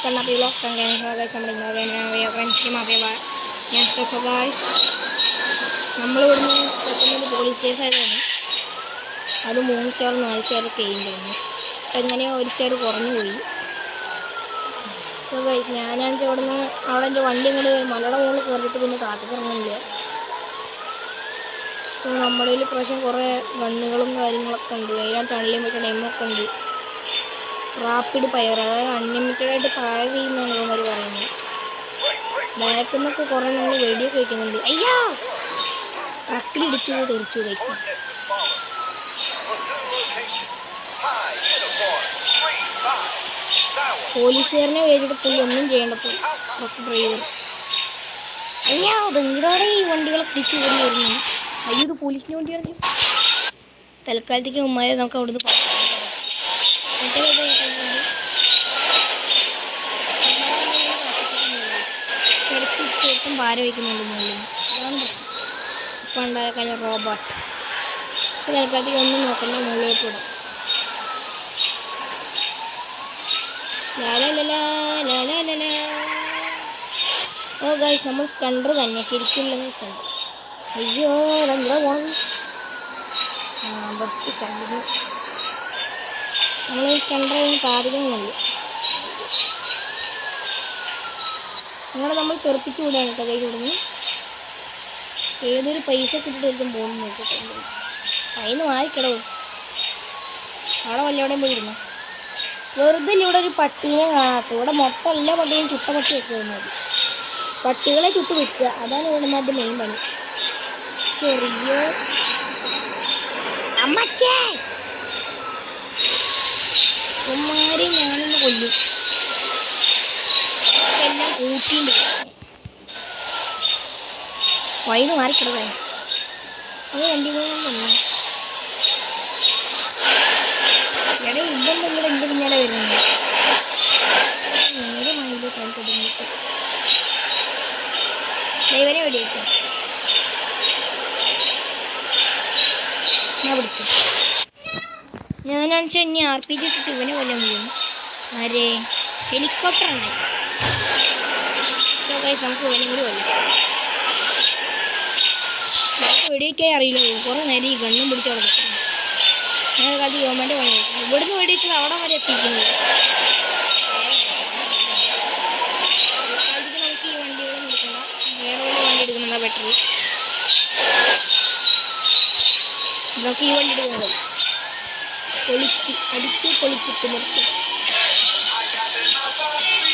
Kannappi vlogs and guys നമ്മളിവിടുന്ന് പെട്ടെന്ന് police case ആയതാണ്. അത് 3 സ്റ്റാർ 4 സ്റ്റാർ ഒക്കെ ചെയ്യുന്നുണ്ടായിരുന്നു. അപ്പം എങ്ങനെയോ 1 സ്റ്റാർ കുറഞ്ഞു പോയി. അപ്പോൾ ഞാനാണെങ്കിൽ അവിടെ എൻ്റെ വണ്ടി ഇങ്ങോട്ട് മലയുടെ മുകളിൽ കയറിയിട്ട് പിന്നെ താഴത്തേക്ക് ഇറങ്ങുന്നില്ല. സോ നമ്മുടെ കയ്യിൽ പ്രാവശ്യം കുറേ ഗണ്ണുകളും കാര്യങ്ങളൊക്കെ ഉണ്ട്. അതിനകത്ത് അൺലിമിറ്റഡ് എമ്മൊക്കെ ഉണ്ട്. റാപ്പിഡ് ഫയർ, അതായത് അൺലിമിറ്റഡായിട്ട് ഫയർ ചെയ്യുന്നതാണ് ഇവന്മാർ പറയുന്നത്. ബാക്കിൽ നിന്നൊക്കെ കുറേ നമ്മൾ വെടിയൊക്കെ വയ്ക്കുന്നുണ്ട്. അയ്യോ, ട്രക്കിലിടിച്ചു തെറിച്ചു കഴിച്ചു. പോലീസുകാരനെ വേദിച്ചിട്ട് പുള്ളി ഒന്നും ചെയ്യേണ്ടപ്പോൾ ട്രക്ക് ഡ്രൈവർ. അയ്യോ, അതെങ്ങോടെ ഈ വണ്ടികളൊക്കെ പിടിച്ചു കയറി വരുന്നു. അയ്യോ, ഇത് പോലീസിൻ്റെ വണ്ടിയാണ്. തൽക്കാലത്തേക്ക് ഉമ്മാരെ നമുക്ക് അവിടുന്ന് ചെടുത്ത് വെച്ചിട്ട് ഏറ്റവും ഭാര വയ്ക്കുന്നുണ്ട് മുകളിൽ. അതാണ് പ്രശ്നം. ഇപ്പം ഉണ്ടായ കാര്യം റോബോട്ട്. ഇപ്പം തൽക്കാലത്തേക്ക് ഒന്നും നോക്കണ്ട, മുകളിലേക്ക് വിടാം. ഓ ഗൈസ്, നമ്മൾ സ്റ്റണ്ടർ തന്നെ ശരിക്കുള്ള സ്റ്റണ്ടർ. അയ്യോ, അതെന്താ പോണത്? ബെസ്റ്റ് സ്റ്റണ്ടർ. നമ്മൾ സ്റ്റണ്ടർ താരതമ്യമില്ല. നമ്മൾ തെറിപ്പിച്ചു വിടാണ് കേട്ടോ കൈ കൊടുന്ന്. ഏതൊരു പൈസ കിട്ടിയിട്ട് പോകുന്നു നോക്കിയിട്ടുണ്ട്. അതിന് മാറിക്കിടവും അവിടെ വല്ലവിടെയും പോയിരുന്നു. വെറുതെ ഇവിടെ ഒരു പട്ടീനെ കാണാത്ത. ഇവിടെ മൊത്തം എല്ലാ പട്ടിയും ചുട്ട പട്ടി വെക്കുന്നത്. പട്ടികളെ ചുട്ട് വെക്കുക, അതാണ് ഇവിടുന്നതിൻ്റെ മെയിൻ പണി. ചെറിയ അമ്മച്ചേ ഉമ്മാരെ ഞാനൊന്ന് കൊല്ലും. എല്ലാം കൂട്ടിൻ്റെ വൈന്ന് മാറിക്കിടവേ. അത് വണ്ടികളൊന്നും വന്നു. എടേ ഇല്ലെന്നെങ്കിലും എൻ്റെ പിന്നാലെ വരുന്നുണ്ട്. നേരെ മയിലോ താൻ തുടങ്ങിയിട്ട് ദൈവനെ വെടി വെച്ചോ. ഞാൻ പിടിച്ചു. ഞാനാണെന്ന് ഇനി RPG ഇട്ടിട്ട് ഇവനെ കൊല്ലാൻ പോകുന്നു. ആരേ? ഹെലികോപ്റ്ററാണ്. നമുക്ക് ഇവനെ കൂടി കൊല്ലാം. നമുക്ക് വെടിവെക്കാൻ അറിയില്ല. കുറേ നേരം ഈ ഗണ്ണും പിടിച്ച് അവിടെ കിട്ടുന്നു. അങ്ങനെ കാലത്ത് ഗവൺമെൻറ് പണി കിട്ടുന്നു. ഇവിടുന്ന് വെടിവെച്ചത് അവിടെ വരെ എത്തിക്കുന്നത്. കാലത്തേക്ക് നമുക്ക് ഈ വണ്ടികളൊന്നും എടുക്കണ്ട, വേറെ വല്ല വണ്ടി എടുക്കുന്നതാ ബെറ്റർ. നമുക്ക് ഈ വണ്ടി എടുക്കുന്നത് പൊളിച്ചിട്ട് നിർത്തും.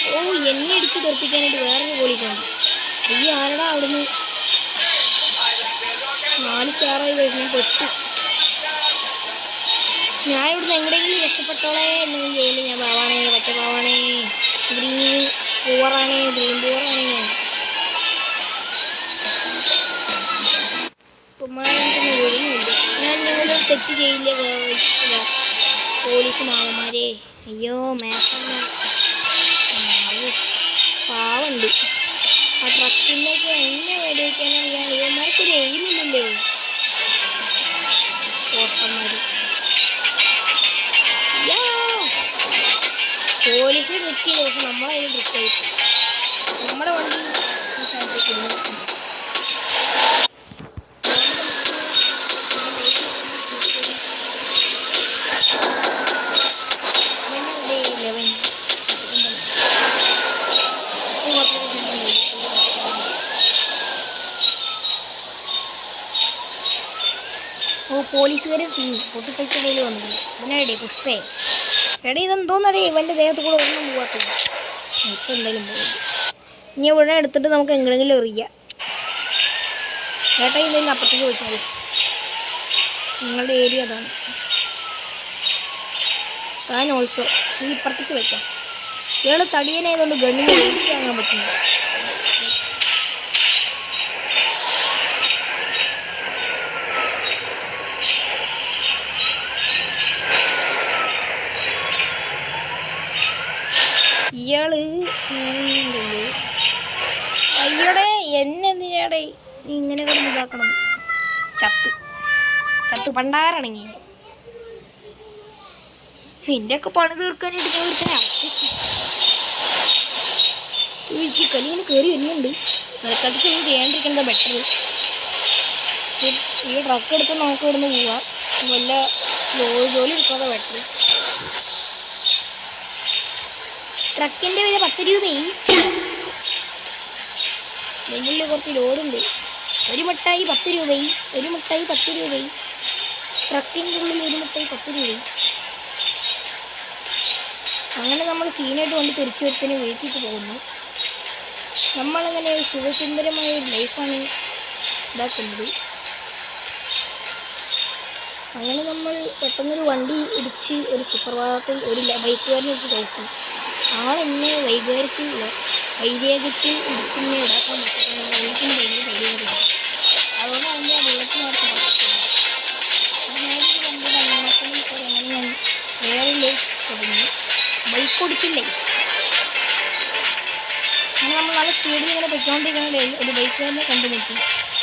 ഓ, എന്നെ അടിച്ച് തെറിപ്പിക്കാനായിട്ട് വേറൊരു പോലീസുണ്ട്. ഈ ആരടാ അവിടുന്ന് 4 സ്റ്റാറായി കഴിഞ്ഞാൽ പെട്ടു. ഞാൻ ഇവിടുന്ന് എങ്ങനെയെങ്കിലും രക്ഷപ്പെട്ടോളേ എന്നൊന്നും ചെയ്യുന്നത്. ഞാൻ പാവാണേ, പച്ച പാവാണേ, ഗ്രീൻ പൂവറാണേ ഞാൻ. ഉമ്മാനൊന്നും ഒഴിഞ്ഞില്ല. ഞാൻ നിങ്ങളൊരു തെറ്റ് ചെയ്യില്ല പോലീസ് മാവന്മാരെ. അയ്യോ, മേപ്പല്ല പാവുണ്ട്. ആ ട്രക്കിൻ്റെയൊക്കെ എന്നെ വെടിവെക്കാനറിയാം. ഇവന്മാർക്കൊരു എയിമില്ലല്ലോ ഓട്ടന്മാർ. പോലീസിന് ട്രിക്ക് ചെയ്തു, പക്ഷെ നമ്മളതിന് ട്രിക്കായി. നമ്മുടെ വണ്ടി ഈ സ്ഥലത്തേക്ക് ഇടുന്നു. ഓ, പോലീസുകാരും സീൻ പൊട്ടിത്തെക്കടയിൽ വന്നിട്ടുണ്ട്. ഇവനെടേ പുഷ്പേ, എടേ ഇതെന്തോന്നടേ ഇവൻ്റെ ദേഹത്ത് കൂടെ ഒന്നും പോകാത്തത്. ഇപ്പം എന്തായാലും പോകില്ല. ഇനി ഇവിടെ എടുത്തിട്ട് നമുക്ക് എങ്ങനെയെങ്കിലും എറിയാം. ഏട്ടാ എന്തെങ്കിലും അപ്പുറത്തേക്ക് വെച്ചാൽ നിങ്ങളുടെ ഏരിയ അതാണ്. താൻ ഓൾസോ ഈ ഇപ്പുറത്തേക്ക് വെക്കാം. ഇയാൾ തടിയനായതുകൊണ്ട് ഗണ്ണിന് വെയിറ്റ് വാങ്ങാൻ പറ്റുന്നു. ഇയാള് ഞാനുണ്ടല്ലോ. അയ്യടെ എന്നെന്തിനാടേ നീ ഇങ്ങനെ കിടന്ന് ഇതാക്കണം? ചത്ത് പണ്ടാറണങ്ങി. നിൻ്റെയൊക്കെ പണി തീർക്കാനായിട്ട് ഞാൻ ഒരുത്തനാ. വെയിറ്റ് കല്ലിങ്ങനെ കയറി വരുന്നുണ്ട്. തൽക്കാലത്തേക്കൊന്നും ചെയ്യാണ്ടിരിക്കുന്നത് ബെറ്റർ. ഈ ട്രക്ക് എടുത്ത് നമുക്ക് ഇവിടുന്ന് പോവാം. വല്ല ജോലി എടുക്കാതെ ബെറ്റർ. ട്രക്കിൻ്റെ വില 10 രൂപയായി. ഇതിനുള്ളിൽ കുറച്ച് ലോഡുണ്ട്. ഒരു മിഠായി 10 രൂപയായി. ഒരു മിഠായി 10 രൂപയായി. ട്രക്കിൻ്റെ ഉള്ളിൽ ഒരു മിഠായി 10 രൂപയായി. അങ്ങനെ നമ്മൾ സീനായിട്ട് വണ്ടി തിരിച്ചു വരുത്തിന് വീട്ടിലേക്ക് പോകുന്നു. നമ്മളങ്ങനെ സുഖസുന്ദരമായ ഒരു ലൈഫാണ് ഇതാക്കുന്നത്. അങ്ങനെ നമ്മൾ പെട്ടെന്നൊരു വണ്ടി ഇടിച്ച് ഒരു സുപ്രഭാതത്തിൽ ഒരു ബൈക്കുകാരനെ എടുത്ത് നോക്കും. ആളെന്നെ വൈകാരിക്ക് ഇടിച്ചെന്നെ ഇടാക്കാൻ പറ്റുന്ന ബൈക്കിന് ഭയങ്കര കഴിയുന്നത്. അതുകൊണ്ട് അതിൻ്റെ ആ ബുള്ളറ്റിനകത്ത് നേരത്തെ വണ്ടിയുടെ അന്നാക്കലും ഇപ്പോൾ അങ്ങനെ ഞാൻ വേറെ ലൈഫ് തുടങ്ങി. ബൈക്ക് ഓടിക്കില്ലേ. അങ്ങനെ നമ്മൾ നല്ല സ്പീഡിൽ ഇങ്ങനെ പൊയ്ക്കൊണ്ടിരിക്കുന്നിടയിൽ ഒരു ബൈക്കുകാരനെ കണ്ടുമുട്ടി.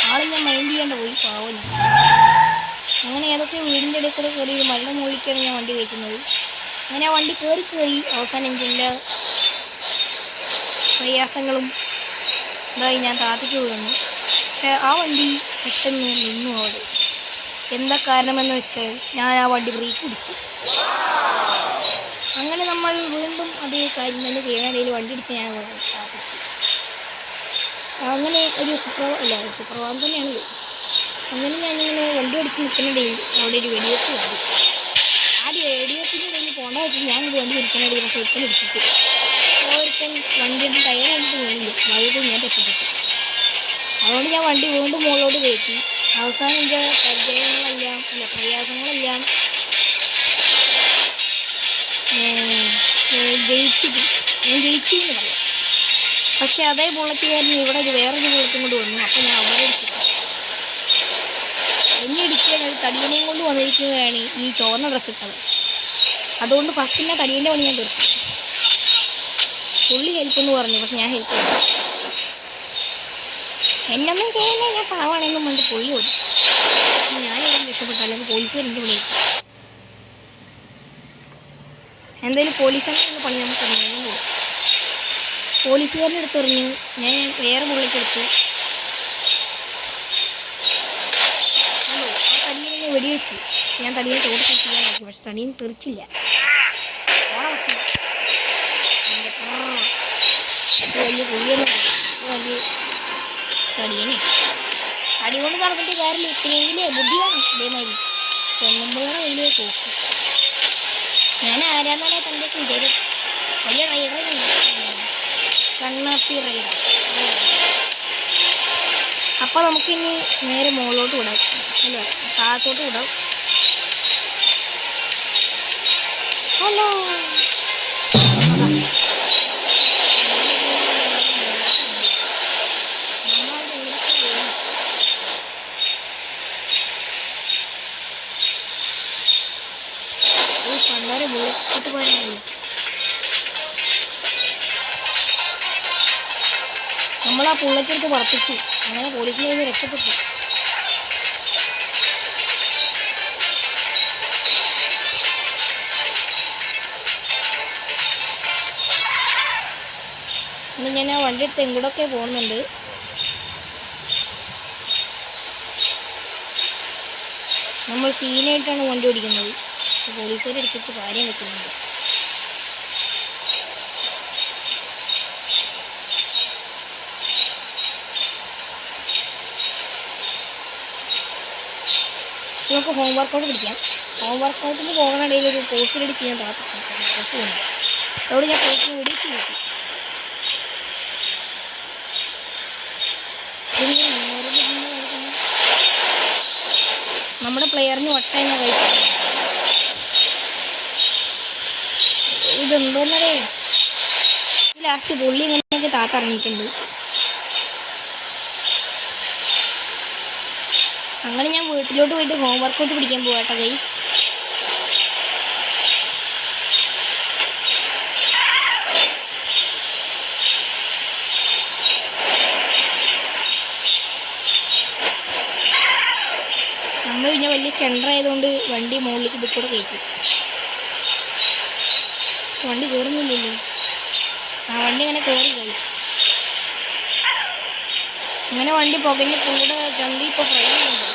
ആളെ ഞാൻ മൈൻഡ് ചെയ്യാണ്ട് പോയി, പാവം. അങ്ങനെ ഏതൊക്കെ വീടിൻ്റെ ഇടയിൽ കൂടെ കയറി ഒരു മരണ മുകളിലേക്കാണ് ഞാൻ വണ്ടി കയറ്റുന്നത്. അങ്ങനെ ആ വണ്ടി കയറി അവസാനം എല്ലാ പ്രയാസങ്ങളും ഇതായി ഞാൻ താഴത്തേക്ക് വീഴുന്നു. പക്ഷെ ആ വണ്ടി പെട്ടെന്ന് നിന്നു അവിടെ. എന്താ കാരണമെന്ന് വെച്ചാൽ ഞാൻ ആ വണ്ടി ബ്രേക്ക് പിടിച്ചു. അങ്ങനെ നമ്മൾ വീണ്ടും അതേ കാര്യം തന്നെ ചെയ്യാനിടയിൽ വണ്ടി ഇടിച്ച് ഞാൻ താഴത്തേക്ക്. അങ്ങനെ ഒരു സുപ്രഭാതം തന്നെയാണല്ലോ. അങ്ങനെ ഞാനിങ്ങനെ വണ്ടി ഓടിച്ച് നിൽക്കുന്നിടയിൽ അവിടെ ഒരു വെടിവെപ്പ് കണ്ടു. ആ വെടിവെപ്പിൻ്റെ ഇടയിൽ പോകേണ്ട വെച്ചിട്ട് ഞാൻ വണ്ടി ഇരിക്കുന്നിടയിൽ പക്ഷേ ഒരുത്തൻ ഇടിച്ചിട്ട് ഒരുത്തൻ വണ്ടിയുടെ ടയർ കണ്ടിട്ട് വീണില്ല. വൈകിട്ട് ഞാൻ രക്ഷപ്പെട്ടു. അതുകൊണ്ട് ഞാൻ വണ്ടി വീണ്ടും മുകളിലോട്ട് കയറ്റി. അവസാനം എൻ്റെ പ്രയാസങ്ങളെല്ലാം ഞാൻ ജയിച്ചു എന്ന് പറയാം. പക്ഷെ അതേ ബുള്ളറ്റുകാരൻ ഇവിടെ വേറൊരു ബുള്ളറ്റും കൊണ്ട് വന്നു. അപ്പോൾ ഞാൻ അവരടിച്ചിട്ടു. എന്നെ ഇടിക്കാൻ ഒരു തടിയനെയും കൊണ്ട് വന്നിരിക്കുകയാണ് ഈ ചുവന്ന ഡ്രസ്സ് ഇട്ടത്. അതുകൊണ്ട് ഫസ്റ്റ് തന്നെ തടിയൻ്റെ പണി ഞാൻ തീർത്തു. പുള്ളി ഹെൽപ്പ് എന്ന് പറഞ്ഞു, പക്ഷെ ഞാൻ ഹെൽപ്പ് ചെയ്തു. എന്നൊന്നും ചെയ്യാനേ ഞാൻ പാവാണെന്നും കൊണ്ട് പുള്ളി ഓടി. ഞാനിവിടെ രക്ഷപ്പെട്ടു, അല്ലെങ്കിൽ പോലീസുകാർ എനിക്ക് വിളിക്കും. എന്തായാലും പോലീസുകാരുടെ പണി നമുക്ക് എങ്ങനെയും കൊടുക്കും. പോലീസുകാരൻ്റെ അടുത്തെറിഞ്ഞ് ഞാൻ വേറെ ബുള്ളറ്റ് എടുത്തു. തടിയനെ വെടിവെച്ചു. ഞാൻ തടിയെ തോട് ചെയ്യാൻ നോക്കി, പക്ഷെ തടിയൻ തെറിച്ചില്ല. വലിയ പുള്ളിയൊന്നും വലിയ തടിയനെ തടി കൊണ്ട് നടന്നിട്ട് കാര്യമില്ല. ഇത്രയെങ്കിലും ബുദ്ധി വേണം. ഇതേമാതിരി പെണ്ണുമ്പോഴാണ് അതിലേ പോക്ക്. ഞാൻ ആരാന്നാണ് തൻ്റെ വിചാരം. വലിയ റൈഡർ കണ്ണാപ്പി റൈഡർ. അപ്പോൾ നമുക്കിനി നേരെ മുകളിലോട്ട് വിടാം, അല്ലേ താഴത്തോട്ട് വിടാം. ഹലോ പണ്ടാരെ ബുള്ളറ്റ് പോയാൽ നമ്മൾ ആ ബുള്ളറ്റെടുത്ത് പറപ്പിച്ചു. അങ്ങനെ പോലീസിനെ നിന്ന് രക്ഷപ്പെട്ടു. ഇനി ഞാൻ ആ വണ്ടി എടുത്ത് എങ്ങോട്ടൊക്കെ പോകുന്നുണ്ട്. നമ്മൾ സീനായിട്ടാണ് വണ്ടി ഓടിക്കുന്നത്. പക്ഷെ പോലീസുകാർ ഇടയ്ക്കിട്ട് കാര്യം വെക്കുന്നുണ്ട്. പക്ഷെ നമുക്ക് ഹോം വർക്കൗട്ട് പിടിക്കാം. ഹോം വർക്കൗട്ടിന് പോകുന്നിടയിൽ ഒരു പോസ്റ്റിലടിച്ച് ഞാൻ താത്തിട്ടുണ്ട്. പോസ്റ്റ് കൊണ്ട് അതോടെ ഞാൻ പോസ്റ്റിനെ വെടിച്ച് നോക്കി. നമ്മുടെ പ്ലെയറിന് വട്ടയെന്ന കഴിക്കുന്നു. ഇതെന്തോന്നടേ ലാസ്റ്റ് പുള്ളി ഇങ്ങനെയൊക്കെ താത്തിറങ്ങിയിട്ടുണ്ട്. അങ്ങനെ ഞാൻ വീട്ടിലോട്ട് പോയിട്ട് ഹോം വർക്കൗട്ട് പിടിക്കാൻ പോവാട്ടോ ഗൈസ്. നമ്മൾ പിന്നെ വലിയ ചെണ്ടറായതുകൊണ്ട് വണ്ടി മുകളിലേക്ക് ഇതിൽ കൂടെ കയറ്റും. വണ്ടി കയറുന്നില്ലല്ലോ. ആ വണ്ടി ഇങ്ങനെ കയറി ഗൈസ്. അങ്ങനെ വണ്ടി പുകഞ്ഞ് പുള്ളിയുടെ ചന്തി ഇപ്പോൾ ഫ്രൈ ചെയ്യുന്നുണ്ട്.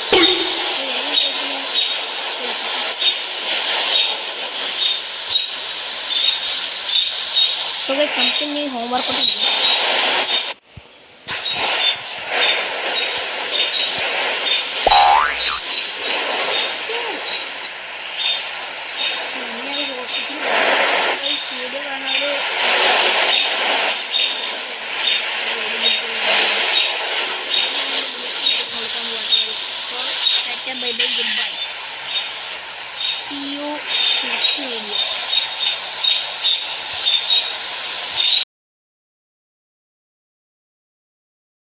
സോ ഗൈസ് നമുക്ക് ഇനി ഹോംവർക്കൊക്കെ ചെയ്യാം. വീഡിയോ കാണുന്നവർ ബൈ ബൈ ഗുഡ് ബൈ.